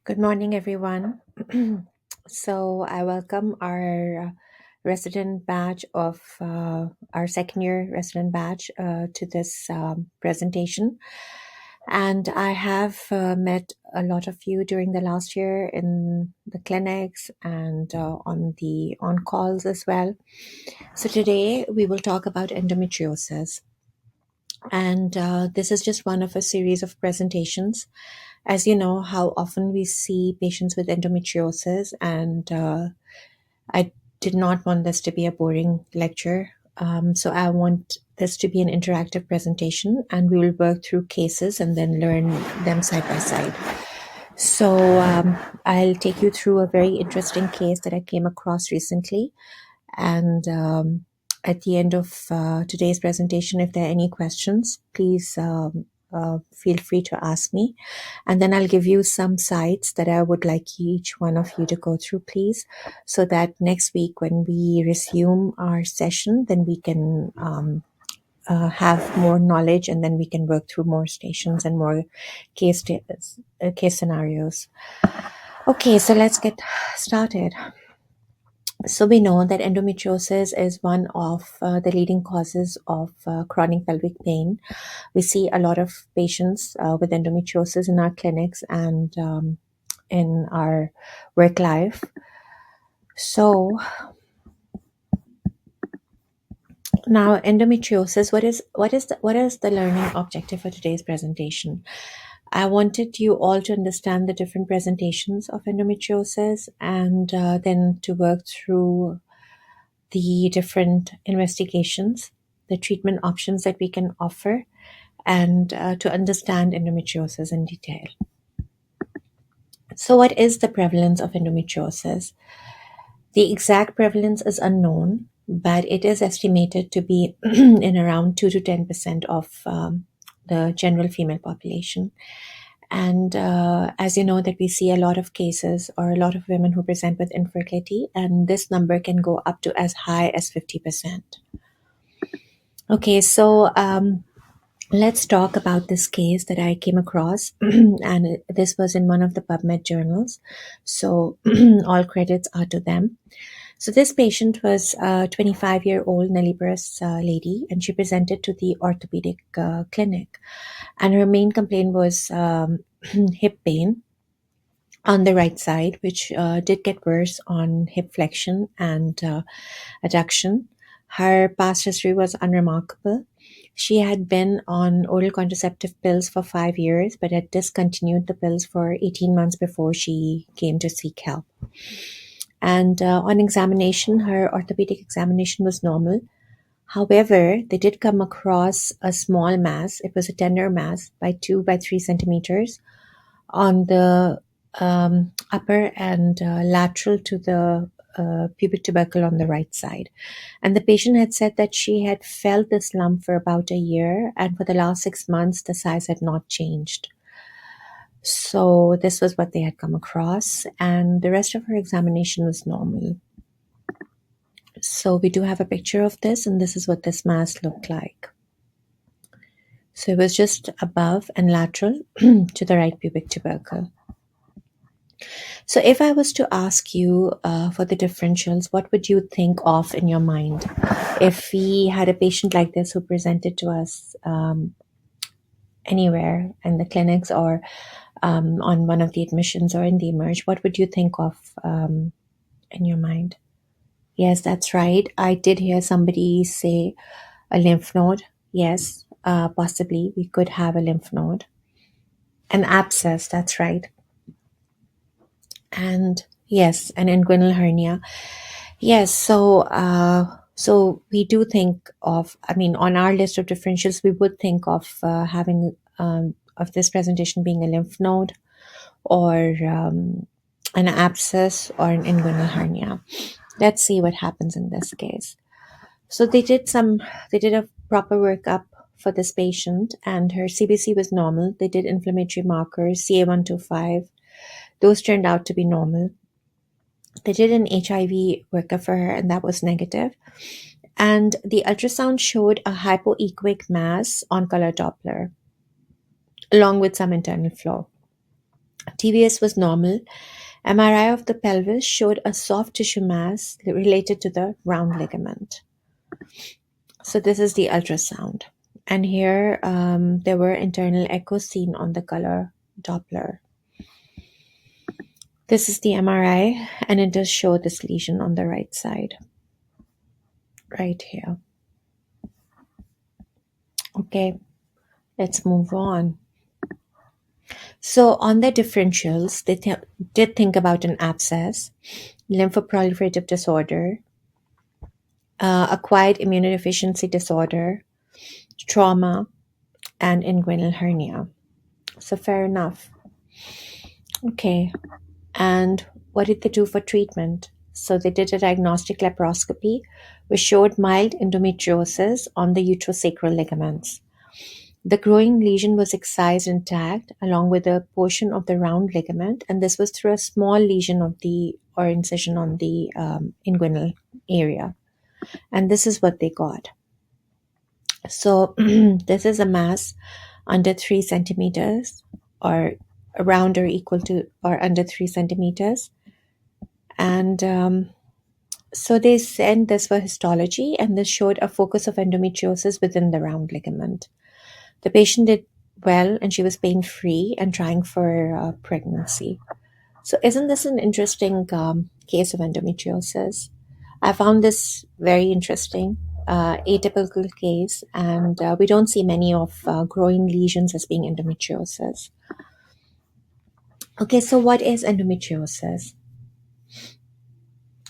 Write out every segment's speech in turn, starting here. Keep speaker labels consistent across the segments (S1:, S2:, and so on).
S1: Good morning, everyone. So, I welcome our resident batch of our second year resident batch to this presentation. And I have met a lot of you during the last year in the clinics and on calls as well. So, today we will talk about endometriosis. And this is just one of a series of presentations. As you know, how often we see patients with endometriosis, and I did not want this to be a boring lecture. So I want this to be an interactive presentation, and we will work through cases and then learn them side by side. So I'll take you through a very interesting case that I came across recently. And at the end of today's presentation, if there are any questions, please feel free to ask me. And then I'll give you some sites that I would like each one of you to go through, please, so that next week when we resume our session, then we can have more knowledge, and then we can work through more stations and more case scenarios. Okay, so let's get started. So we know that endometriosis is one of the leading causes of chronic pelvic pain. We see a lot of patients with endometriosis in our clinics and in our work life. So now, endometriosis. What is the learning objective for today's presentation? I wanted you all to understand the different presentations of endometriosis, and then to work through the different investigations, the treatment options that we can offer, and to understand endometriosis in detail. So, what is the prevalence of endometriosis? The exact prevalence is unknown, but it is estimated to be in around 2 to 10% of the general female population. And as you know, that we see a lot of cases or a lot of women who present with infertility, and this number can go up to as high as 50%. Okay, so let's talk about this case that I came across, and this was in one of the PubMed journals. So all credits are to them. So this patient was a 25-year-old nulliparous lady, and she presented to the orthopedic clinic. And her main complaint was hip pain on the right side, which did get worse on hip flexion and adduction. Her past history was unremarkable. She had been on oral contraceptive pills for 5 years, but had discontinued the pills for 18 months before she came to seek help. And on examination, her orthopedic examination was normal. However, they did come across a small mass. It was a tender mass by 2 by 3 centimeters on the upper and lateral to the pubic tubercle on the right side. And the patient had said that she had felt this lump for about a year, and for the last 6 months, the size had not changed. So this was what they had come across, and the rest of her examination was normal. So we do have a picture of this, and this is what this mass looked like. So it was just above and lateral to the right pubic tubercle. So if I was to ask you for the differentials, what would you think of in your mind if we had a patient like this who presented to us anywhere in the clinics or on one of the admissions or in the emerge? What would you think of in your mind? Yes, that's right. I did hear somebody say a lymph node. Yes, possibly we could have a lymph node. An abscess, that's right. And yes, an inguinal hernia. Yes, so we do think of, I mean, on our list of differentials, we would think of having of this presentation being a lymph node or an abscess or an inguinal hernia. Let's see what happens in this case. So they did a proper workup for this patient, and her CBC was normal. They did inflammatory markers, CA125. Those turned out to be normal. They did an HIV workup for her, and that was negative. And the ultrasound showed a hypoechoic mass on color Doppler, along with some internal flow. TVS was normal. MRI of the pelvis showed a soft tissue mass related to the round ligament. So this is the ultrasound. And here there were internal echoes seen on the color Doppler. This is the MRI, and it does show this lesion on the right side, right here. Okay, let's move on. So on the differentials, they did think about an abscess, lymphoproliferative disorder, acquired immunodeficiency disorder, trauma, and inguinal hernia. So fair enough. Okay, and what did they do for treatment? So they did a diagnostic laparoscopy, which showed mild endometriosis on the uterosacral ligaments. The growing lesion was excised intact, along with a portion of the round ligament, and this was through a small lesion of the or incision on the inguinal area. And this is what they got. So this is a mass under 3 centimeters, or around or equal to or under 3 centimeters. And so they sent this for histology, and this showed a focus of endometriosis within the round ligament. The patient did well, and she was pain-free and trying for pregnancy. So isn't this an interesting case of endometriosis? I found this very interesting, atypical case, and we don't see many of growing lesions as being endometriosis. Okay, so what is endometriosis?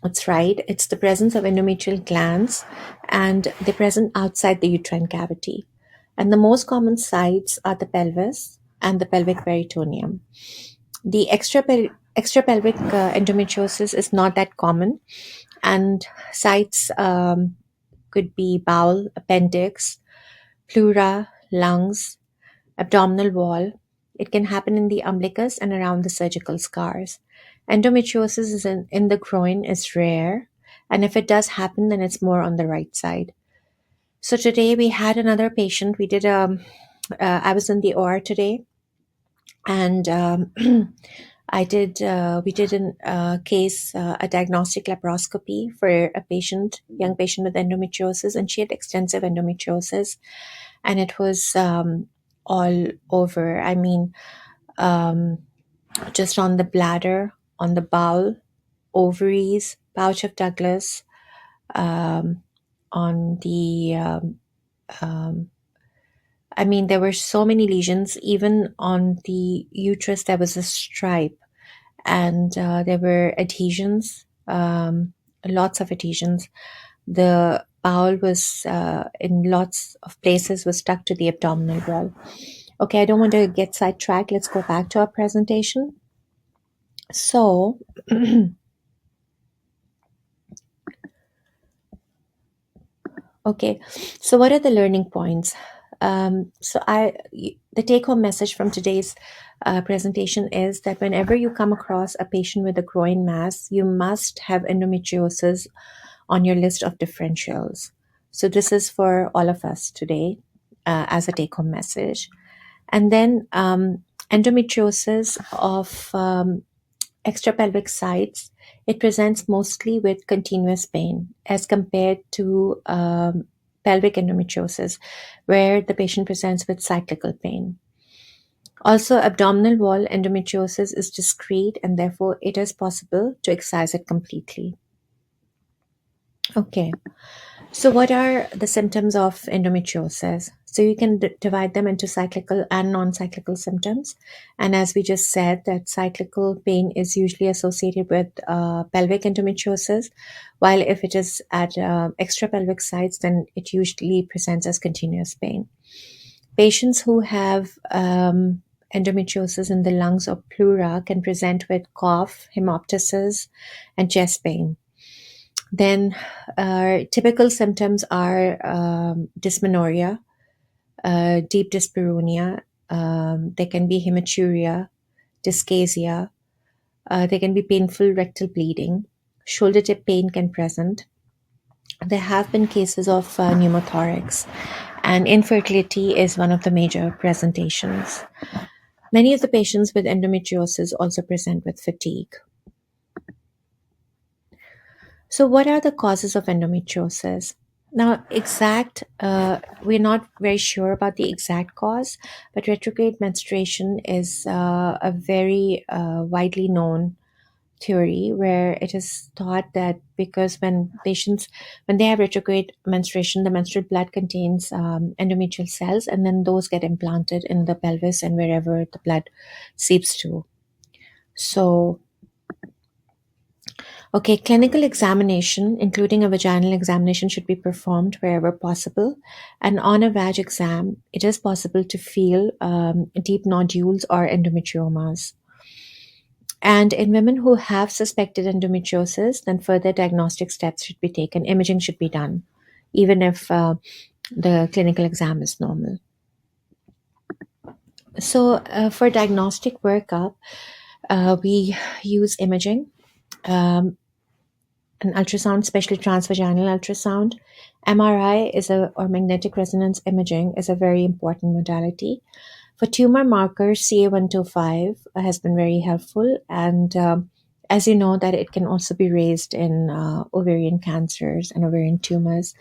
S1: That's right, it's the presence of endometrial glands, and they're present outside the uterine cavity. And the most common sites are the pelvis and the pelvic peritoneum. The extrapelvic endometriosis is not that common, and sites could be bowel, appendix, pleura, lungs, abdominal wall. It can happen in the umbilicus and around the surgical scars. Endometriosis is in the groin is rare, and if it does happen, then it's more on the right side. So today we had another patient. I was in the OR today, and we did a case, a diagnostic laparoscopy for a young patient with endometriosis, and she had extensive endometriosis, and it was all over. I mean, just on the bladder, on the bowel, ovaries, pouch of Douglas, on the there were so many lesions. Even on the uterus, there was a stripe, and there were adhesions, lots of adhesions. The bowel was in lots of places was stuck to the abdominal wall. Okay, I don't want to get sidetracked. Let's go back to our presentation. So, okay, so what are the learning points? The take-home message from today's presentation is that whenever you come across a patient with a groin mass, you must have endometriosis on your list of differentials. So this is for all of us today as a take-home message. And then endometriosis of extrapelvic sites, it presents mostly with continuous pain as compared to pelvic endometriosis, where the patient presents with cyclical pain. Also, abdominal wall endometriosis is discrete, and therefore it is possible to excise it completely. Okay, so what are the symptoms of endometriosis? So you can divide them into cyclical and non-cyclical symptoms. And as we just said, that cyclical pain is usually associated with pelvic endometriosis, while if it is at extrapelvic sites, then it usually presents as continuous pain. Patients who have endometriosis in the lungs or pleura can present with cough, hemoptysis, and chest pain. Then typical symptoms are dysmenorrhea, deep dyspareunia, there can be hematuria, dyschezia, there can be painful rectal bleeding, shoulder tip pain can present. There have been cases of pneumothorax, and infertility is one of the major presentations. Many of the patients with endometriosis also present with fatigue. So, what are the causes of endometriosis? Now, we're not very sure about the exact cause, but retrograde menstruation is a very widely known theory where it is thought that because when they have retrograde menstruation, the menstrual blood contains endometrial cells, and then those get implanted in the pelvis and wherever the blood seeps to. So, okay, clinical examination, including a vaginal examination, should be performed wherever possible. And on a vag exam, it is possible to feel deep nodules or endometriomas. And in women who have suspected endometriosis, then further diagnostic steps should be taken. Imaging should be done, even if the clinical exam is normal. So, for diagnostic workup, we use imaging. Um, an ultrasound, especially transvaginal ultrasound. MRI or magnetic resonance imaging is a very important modality. For tumor markers, CA125 has been very helpful, and as you know, that it can also be raised in ovarian cancers and ovarian tumors,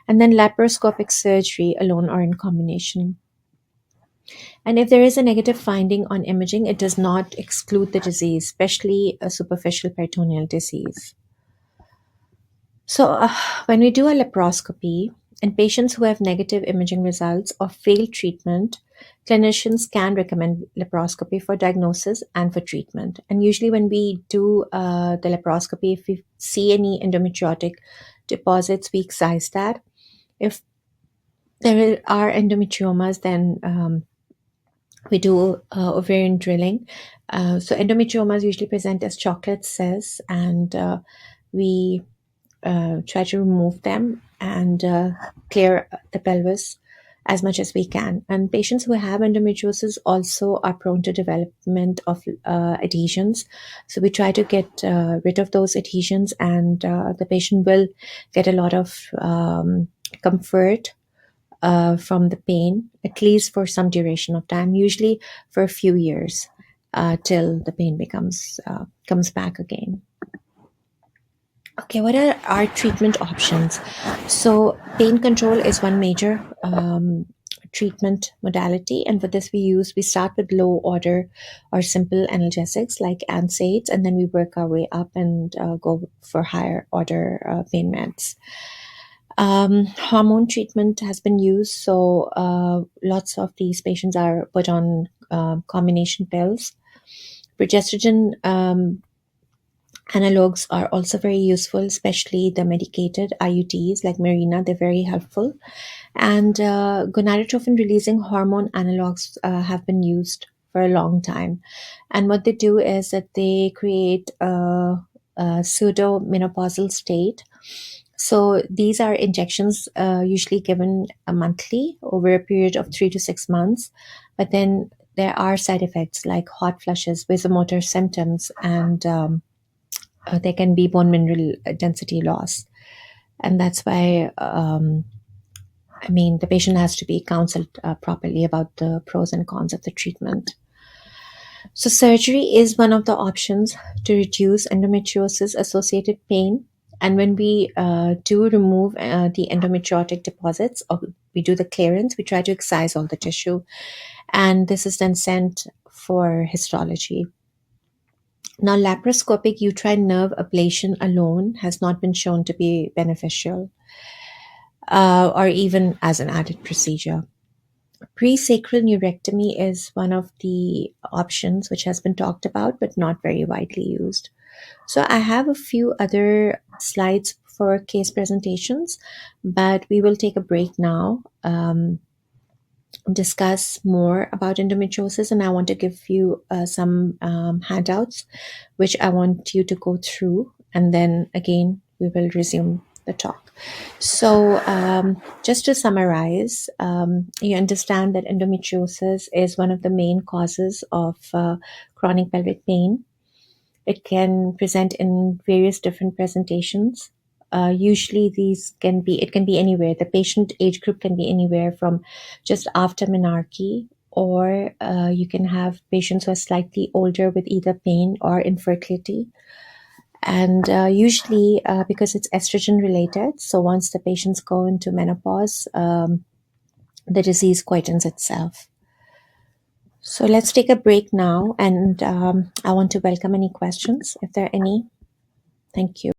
S1: and then laparoscopic surgery alone or in combination. And if there is a negative finding on imaging, it does not exclude the disease, especially a superficial peritoneal disease. So, when we do a laparoscopy in patients who have negative imaging results or failed treatment, clinicians can recommend laparoscopy for diagnosis and for treatment. And usually, when we do the laparoscopy, if we see any endometriotic deposits, we excise that. If there are endometriomas, then we do ovarian drilling. So, endometriomas usually present as chocolate cells, and we try to remove them and clear the pelvis as much as we can. And patients who have endometriosis also are prone to development of adhesions. So we try to get rid of those adhesions, and the patient will get a lot of comfort from the pain, at least for some duration of time, usually for a few years, till the pain comes back again. Okay, what are our treatment options? So, pain control is one major treatment modality, and for this we start with low order or simple analgesics like NSAIDs, and then we work our way up and go for higher order pain meds. Hormone treatment has been used, so lots of these patients are put on combination pills. Progestogen analogs are also very useful, especially the medicated IUDs like Mirena. They're very helpful. And gonadotropin releasing hormone analogs have been used for a long time. And what they do is that they create a pseudo menopausal state. So these are injections usually given monthly over a period of 3 to 6 months. But then there are side effects like hot flushes, vasomotor symptoms, and there can be bone mineral density loss. And that's why, the patient has to be counseled properly about the pros and cons of the treatment. So, surgery is one of the options to reduce endometriosis associated pain. And when we do remove the endometriotic deposits, or we do the clearance, we try to excise all the tissue. And this is then sent for histology. Now, laparoscopic uterine nerve ablation alone has not been shown to be beneficial or even as an added procedure. Presacral neurectomy is one of the options which has been talked about but not very widely used. So, I have a few other slides for case presentations, but we will take a break now. Discuss more about endometriosis, and I want to give you some handouts which I want you to go through, and then again we will resume the talk. So, just to summarize, you understand that endometriosis is one of the main causes of chronic pelvic pain. It can present in various different presentations. Usually, it can be anywhere. The patient age group can be anywhere from just after menarche or you can have patients who are slightly older with either pain or infertility. And usually, because it's estrogen related, so once the patients go into menopause, the disease quietens itself. So let's take a break now, and I want to welcome any questions if there are any. Thank you.